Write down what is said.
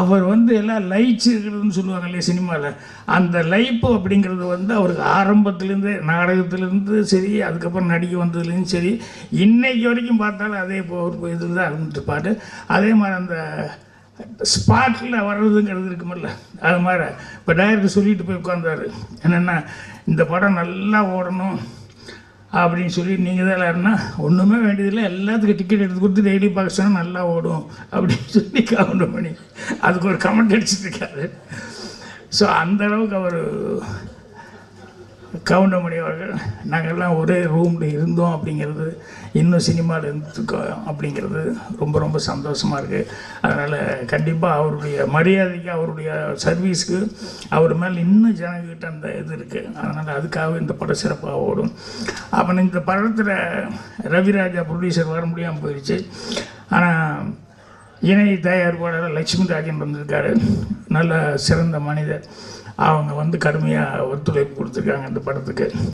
அவர் எல்லாம் லைட்ஸ் இருக்கிறதுன்னு சொல்லுவாங்க இல்லையா சினிமாவில், அந்த லைப்பு அப்படிங்கிறது அவருக்கு ஆரம்பத்துலேருந்து நாடகத்துலேருந்து சரி, அதுக்கப்புறம் நடிக்க வந்ததுலேருந்து சரி, இன்னைக்கு வரைக்கும் பார்த்தாலும் அதே ஒரு இதில் தான் இருந்துட்டுப்பாரு. அதே மாதிரி அந்த ஸ்பாட்டில் வர்றதுங்கிறது இருக்குமில்ல, அது மாதிரி இப்போ டைரக்டர் சொல்லிட்டு போய் உட்காந்தாரு, என்னென்னா இந்த படம் நல்லா ஓடணும் அப்படின்னு சொல்லி நீங்கள் தான் எல்லாருன்னா ஒன்றுமே வேண்டியதில்லை, எல்லாத்துக்கும் டிக்கெட் எடுத்து கொடுத்து டெய்லி பார்க்க சொன்னால் நல்லா ஓடும் அப்படின்னு சொல்லி கவுண்டமணி அதுக்கு ஒரு கமெண்ட் அடிச்சுட்ருக்காரு. ஸோ அந்தளவுக்கு அவர் கவுண்டமணி அவர்கள் நாங்கள்லாம் ஒரே ரூமில் இருந்தோம் அப்படிங்கிறது, இன்னும் சினிமாவில் இருந்துருக்கோம் அப்படிங்கிறது ரொம்ப ரொம்ப சந்தோஷமாக இருக்குது. அதனால் கண்டிப்பாக அவருடைய மரியாதைக்கு, அவருடைய சர்வீஸ்க்கு அவர் மேலே இன்னும் ஜனங்கிட்ட அந்த இது இருக்குது. அதனால் அதுக்காக இந்த படம் சிறப்பாக ஓடும். அப்புறம் இந்த படத்தில் ரவிராஜா ப்ரொடியூசர் வர முடியாமல் போயிடுச்சு. ஆனால் இணை தயாரிப்பாளர் லட்சுமி ராஜன் வந்திருக்காரு, நல்ல சிறந்த மனிதர். அவங்க கடுமையாக ஒத்துழைப்பு கொடுத்துருக்காங்க இந்த படத்துக்கு.